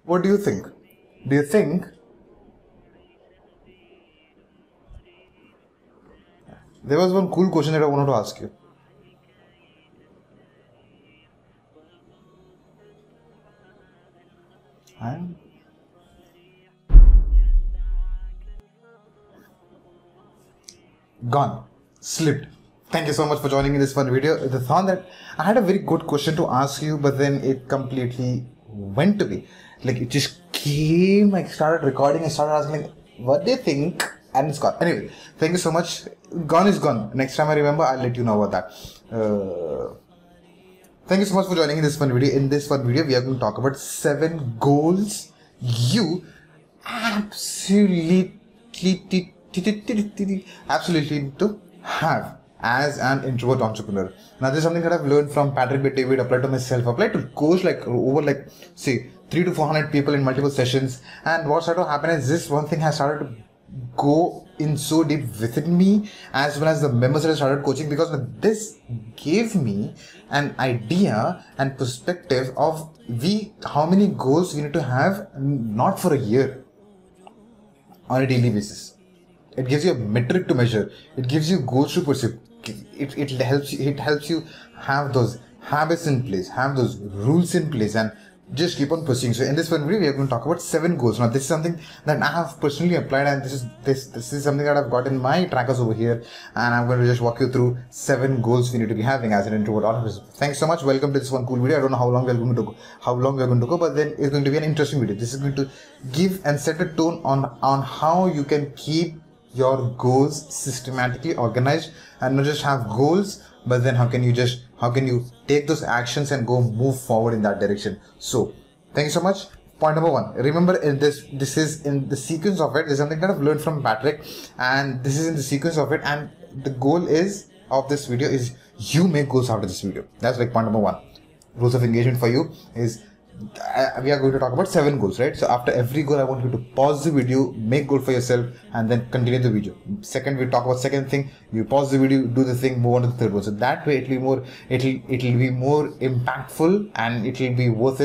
What do you think? Do you think there was one cool question that I wanted to ask you? And gone, slipped. Thank you so much for joining in this fun video. The thought that I had a very good question to ask you, but then it completely went to me. Like it just came. I started recording. I started asking, like, what do you think? And it's gone. Anyway, thank you so much. Gone is gone. Next time I remember, I'll let you know about that. Thank you so much for joining in this fun video. In this fun video, we are going to talk about 7 goals you absolutely need to have as an introvert entrepreneur. Now, this is something that I've learned from Patrick B. David, applied to myself, applied to coach like over like say 300 to 400 people in multiple sessions. And what started to happen is this one thing has started to go in so deep within me, as well as the members that I started coaching, because this gave me an idea and perspective of how many goals we need to have, not for a year, on a daily basis. It gives you a metric to measure. It gives you goals to pursue. It helps you have those habits in place, have those rules in place, and just keep on pursuing. So in this one video, we are going to talk about 7 goals. Now, this is something that I have personally applied, and this is something that I've got in my trackers over here, and I'm going to just walk you through 7 goals we need to be having as an introvert entrepreneur. Thanks so much. Welcome to this one cool video. I don't know how long we are going to go, but then it's going to be an interesting video. This is going to give and set a tone on how you can keep your goals systematically organized, and not just have goals, but then how can you take those actions and move forward in that direction. So thank you so much. Point number 1, remember, in this is in the sequence of it. This is something that I've learned from Patrick, and this is in the sequence of it, and the goal is of this video is you make goals after this video. That's like point number 1. Rules of engagement for you is we are going to talk about 7 goals, right? So after every goal, I want you to pause the video, make goal for yourself, and then continue the video. Second, we talk about second thing. You pause the video, do the thing, move on to the third goal. So that way, it'll be more impactful, and it'll be worth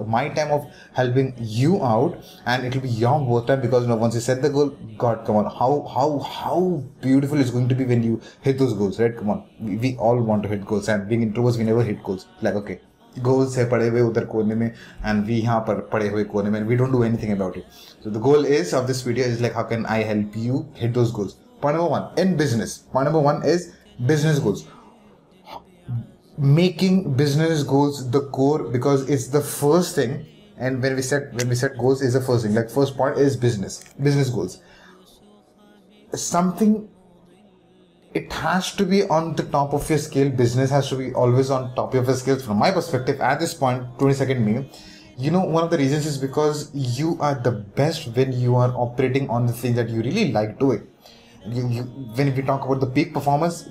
my time of helping you out, and it'll be your worth time, because once you set the goal, God, come on, how beautiful it's going to be when you hit those goals, right? Come on, we all want to hit goals, and being introverts, we never hit goals. Like, okay, goals है पड़े हुए उधर कोने में, and we यहाँ पर पड़े हुए कोने में, and we don't do anything about it. So the goal is of this video is like, how can I help you hit those goals? Point number 1 in business. Point number 1 is business goals. Making business goals the core, because it's the first thing. And when we set goals, is the first thing. Like, first point is business goals. Something. It has to be on the top of your scale. Business has to be always on top of your scales. From my perspective, at this point, 22nd May, one of the reasons is because you are the best when you are operating on the thing that you really like doing. When we talk about the peak performance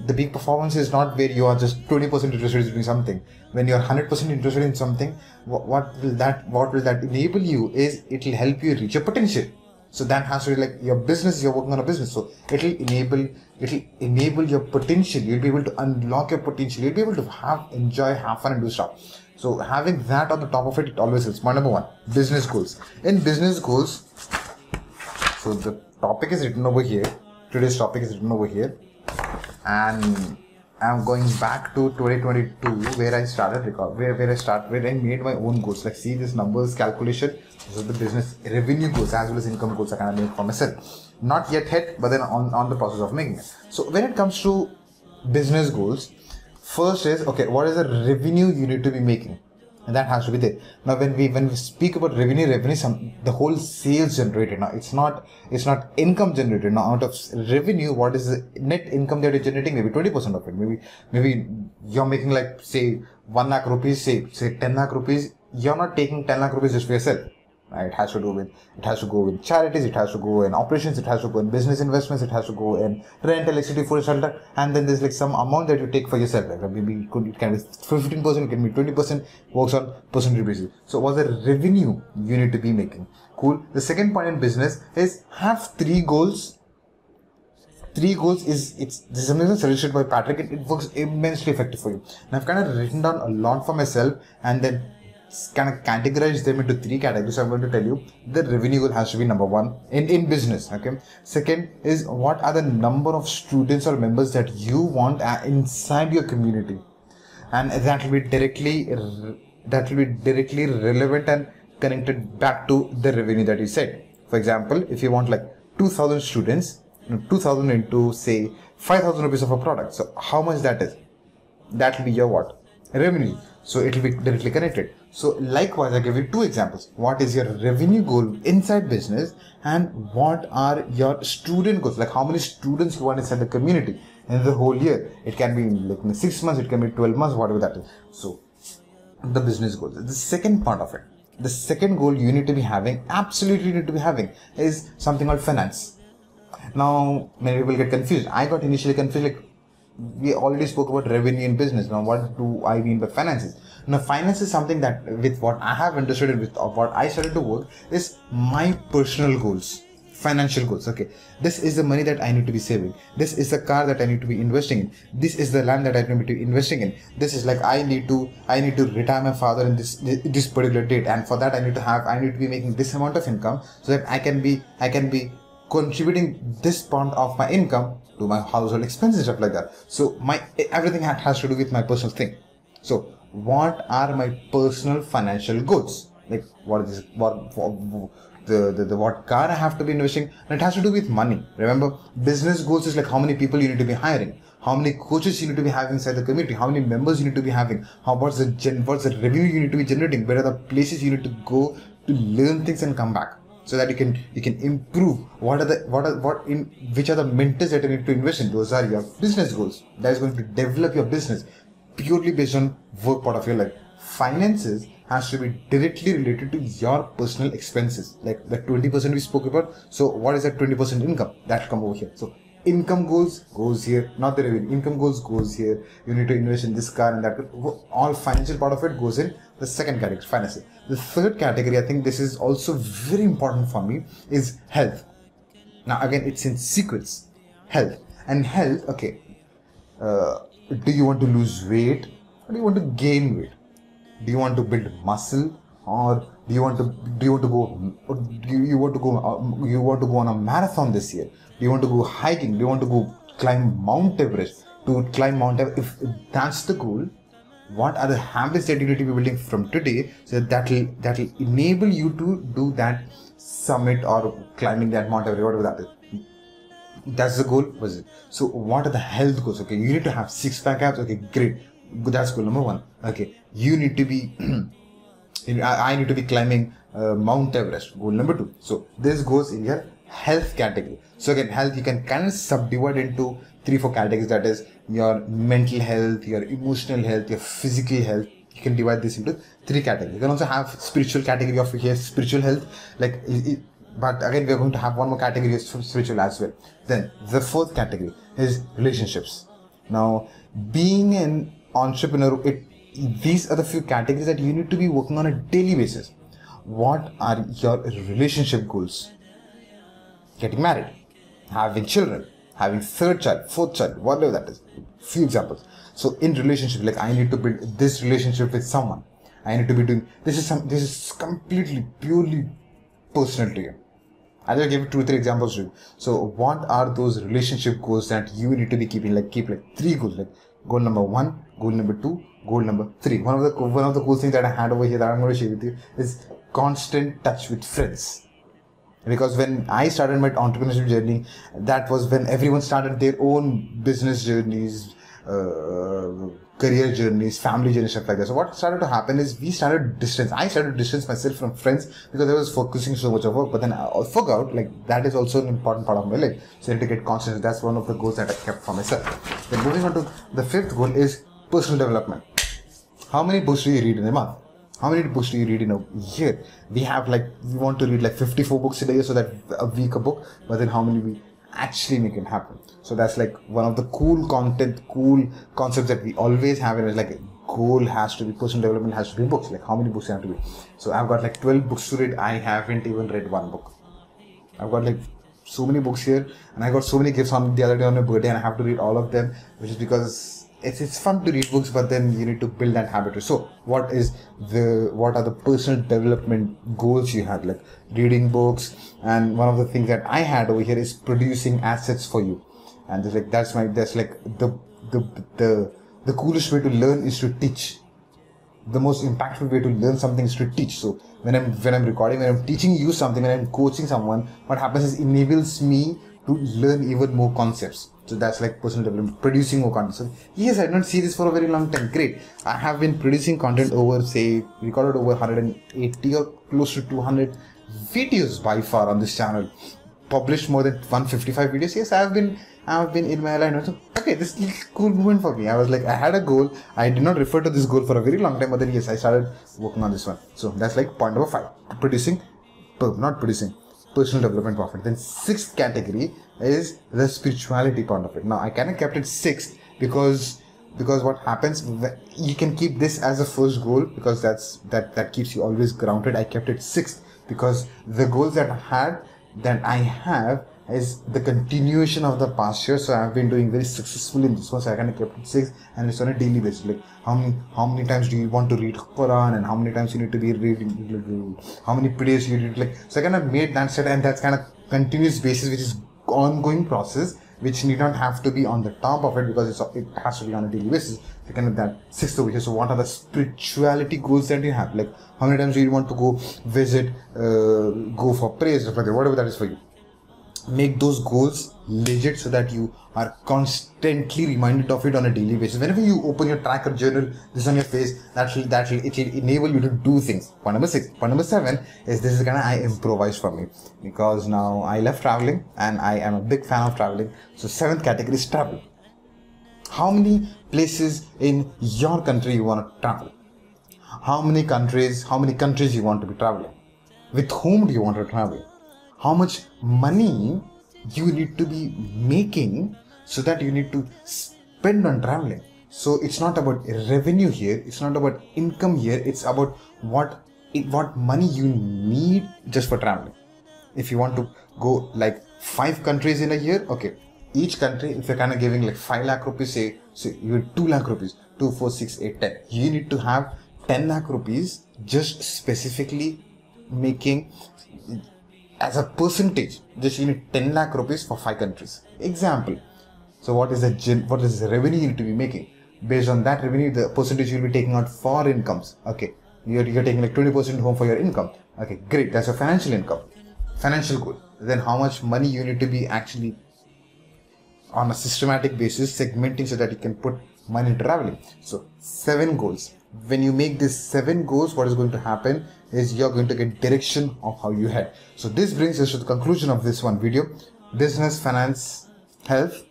is not where you are just 20% interested in doing something. When you are 100% interested in something, what will that enable you is, it will help you reach your potential. So that has to be like your business. You're working on a business, so it'll enable your potential. You'll be able to unlock your potential. You'll be able to have fun and do stuff. So having that on the top of it always helps. Point number 1, business goals. In business goals, so the topic is written over here. Today's topic is written over here, and I'm going back to 2022, where I started where I made my own goals. Like, see this numbers calculation. So the business revenue goals as well as income goals I kind of made for myself. Not yet hit, but then on the process of making it. So when it comes to business goals, first is, okay, what is the revenue you need to be making? And that has to be there. Now, when we speak about revenue, the whole sales generated. Now, it's not income generated. Now, out of revenue, what is the net income that you're generating? Maybe 20% of it. Maybe you're making, like, say 1 lakh rupees, say 10 lakh rupees. You're not taking 10 lakh rupees just for yourself. Right? It has to go with charities, it has to go in operations, it has to go in business investments, it has to go in rent, electricity, food, shelter, and then there's like some amount that you take for yourself. Like maybe it can be 15%, it can be 20%, works on percentage basis. So what's the revenue you need to be making? Cool. The second point in business is have 3 goals. 3 goals this is something that's suggested by Patrick. It works immensely effective for you. And I've kind of written down a lot for myself, and then kind of categorize them into three categories. So I'm going to tell you the revenue goal has to be number one in business. Okay. Second is what are the number of students or members that you want inside your community, and that will be directly relevant and connected back to the revenue that you said. For example, if you want like 2,000 students, 2,000 into say 5,000 rupees of a product. So how much that is? That will be your what? Revenue. So it will be directly connected. So likewise, I give you two examples. What is your revenue goal inside business, and what are your student goals? Like how many students you want inside the community in the whole year? It can be like in 6 months, it can be 12 months, whatever that is. So the business goals. The second part of it, the second goal you need to be having, absolutely need to be having, is something called finance. Now many people get confused. I got initially confused, like we already spoke about revenue in business. Now what do I mean by finances? Now finance is something that with what I have understood and with what I started to work is my personal goals, financial goals. Okay, this is the money that I need to be saving, this is the car that I need to be investing in, this is the land that I need to be investing in, this is like I need to retire my father in this particular date, and for that I need to be making this amount of income so that I can be contributing this part of my income to my household expenses, stuff like that. So everything has to do with my personal thing. So what are my personal financial goals? Like what is this, what car I have to be investing, and it has to do with money. Remember, business goals is like how many people you need to be hiring, how many coaches you need to be having inside the community, how many members you need to be having, what's the revenue you need to be generating, where are the places you need to go to learn things and come back, so that you can improve. Which are the mentors that you need to invest in? Those are your business goals. That is going to develop your business purely based on work part of your life. Finances has to be directly related to your personal expenses, like the 20% we spoke about. So what is that 20% income that come over here? So income goes here, not the revenue. Income goes here. You need to invest in this car and that. All financial part of it goes in the second category, finances. The third category, I think this is also very important for me, is health. Now again, it's in sequence. Health. Okay, do you want to lose weight, or do you want to gain weight? Do you want to build muscle, or do you want to go on a marathon this year? Do you want to go hiking? Do you want to go climb Mount Everest? If that's the goal, what are the habits that you need to be building from today, so that will enable you to do that summit or climbing that Mount Everest, whatever that is. That's the goal, was it? So what are the health goals? Okay, you need to have 6-pack abs. Okay, great. That's goal number one. Okay, you need to be I need to be climbing Mount Everest. Goal number 2. So this goes in your health category. So again, health you can kind of subdivide into 3-4 categories. That is your mental health, your emotional health, your physical health. You can divide this into 3 categories. You can also have spiritual category of here, spiritual health. But again, we are going to have one more category of spiritual as well. Then the 4th category is relationships. Now, being an entrepreneur, these are the few categories that you need to be working on a daily basis. What are your relationship goals? Getting married, having children, having 3rd child, 4th child, whatever that is. Few examples. So in relationship, like I need to build this relationship with someone. I need to be doing this is completely purely personal to you. I'll just give you 2-3 examples to you. So what are those relationship goals that you need to be keeping? Like keep like 3 goals. Like goal number 1, goal number 2, goal number 3. One of the cool things that I had over here that I'm going to share with you is constant touch with friends. Because when I started my entrepreneurship journey, that was when everyone started their own business journeys, career journeys, family journeys, stuff like that. So what started to happen is I started to distance myself from friends because I was focusing so much on work. But then I forgot, like that is also an important part of my life. So I need to get conscious. That's one of the goals that I kept for myself. Then moving on to the 5th goal is personal development. How many books do you read in a month? How many books do you read in a year? We want to read like 54 books in a year, so that a week a book, but then how many we actually make it happen? So that's like one of the cool concepts that we always have, and it's like goal has to be, personal development has to be books. Like how many books you have to read? So I've got like 12 books to read. I haven't even read one book. I've got like so many books here, and I got so many gifts on the other day on my birthday, and I have to read all of them, which is because it's fun to read books, but then you need to build that habit. So what are the personal development goals you had, like reading books? And one of the things that I had over here is producing assets for you. And just like that's like the coolest way to learn is to teach. The most impactful way to learn something is to teach. So when I'm recording, when I'm teaching you something, when I'm coaching someone, what happens is enables me to learn even more concepts. So that's like personal development, producing more content. So yes, I don't see this for a very long time. Great. I have been producing content over, say, recorded over 180 or close to 200 videos by far on this channel. Published more than 155 videos. Yes, I've been in my line. So, okay, this is a cool moment for me. I was like, I had a goal. I did not refer to this goal for a very long time, but then yes, I started working on this one. So that's like point number 5. Personal development part of it. Then 6th category is the spirituality part of it. Now I kind of kept it 6th because what happens, you can keep this as a first goal because that keeps you always grounded. I kept it 6th because the goals that I have is the continuation of the past year. So I've been doing very successfully in this one. So I kind of kept it 6, and it's on a daily basis. Like how many times do you want to read Quran, and how many times you need to be reading, how many prayers you read. Like, so I kind of made that set, and that's kind of continuous basis, which is ongoing process, which need not have to be on the top of it because it has to be on a daily basis. So kind of that 6th over here. So what are the spirituality goals that you have? Like how many times do you want to go visit, go for prayers, whatever that is for you. Make those goals legit so that you are constantly reminded of it on a daily basis. Whenever you open your tracker journal, this on your face, it will enable you to do things. Point number 6. Point number 7 is this is kind of I improvise for me because now I love traveling and I am a big fan of traveling. So 7th category is travel. How many places in your country you want to travel? How many countries you want to be traveling? With whom do you want to travel? How much money you need to be making so that you need to spend on traveling. So it's not about revenue here, it's not about income here, it's about what money you need just for traveling. If you want to go like 5 countries in a year, okay, each country, if you're kind of giving like 5 lakh rupees, say so you have 2 lakh rupees, 2, 4, 6, 8, 10. You need to have 10 lakh rupees just specifically making as a percentage. Just you need 10 lakh rupees for 5 countries. Example. So what is the revenue you need to be making? Based on that revenue, the percentage you'll be taking out for incomes. Okay, you're taking like 20% home for your income. Okay, great. That's your financial income, financial goal. Then how much money you need to be actually on a systematic basis segmenting so that you can put money into traveling. So 7 goals. When you make these 7 goals, what is going to happen is you're going to get direction of how you head. So this brings us to the conclusion of this one video. Business, finance, health,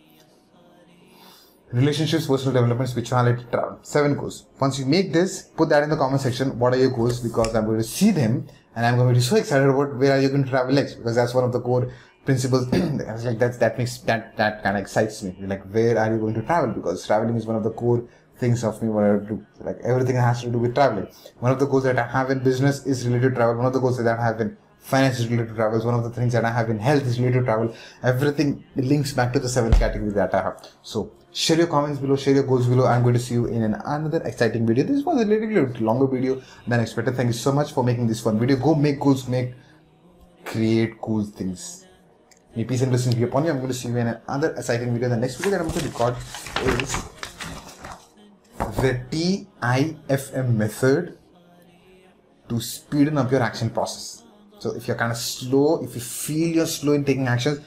relationships, personal development, spirituality, travel. 7 goals. Once you make this, put that in the comment section. What are your goals? Because I'm going to see them and I'm going to be so excited about where are you going to travel next, because that's one of the core principles. Like that kind of excites me. Like, where are you going to travel? Because traveling is one of the core things of me, what I do. Like, everything has to do with traveling. One of the goals that I have in business is related to travel. One of the goals that I have in finance is related to travel. One of the things that I have in health is related to travel. Everything links back to the 7th category that I have. So share your comments below, share your goals below. I'm going to see you in another exciting video. This was a little longer video than expected. Thank you so much for making this fun video. Go make goals, create cool things. May peace and blessings be upon you. I'm going to see you in another exciting video. The next video that I'm going to record is the TIFM method to speeden up your action process. So if you're kind of slow, if you feel you're slow in taking actions,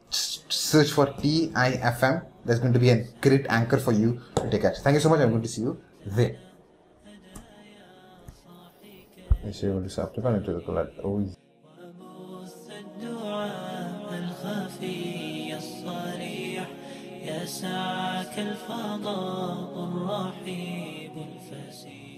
search for TIFM. There's going to be a great anchor for you to take action. Thank you so much. I'm going to see you there. يسعك الفضاء الرحيب الفسيح.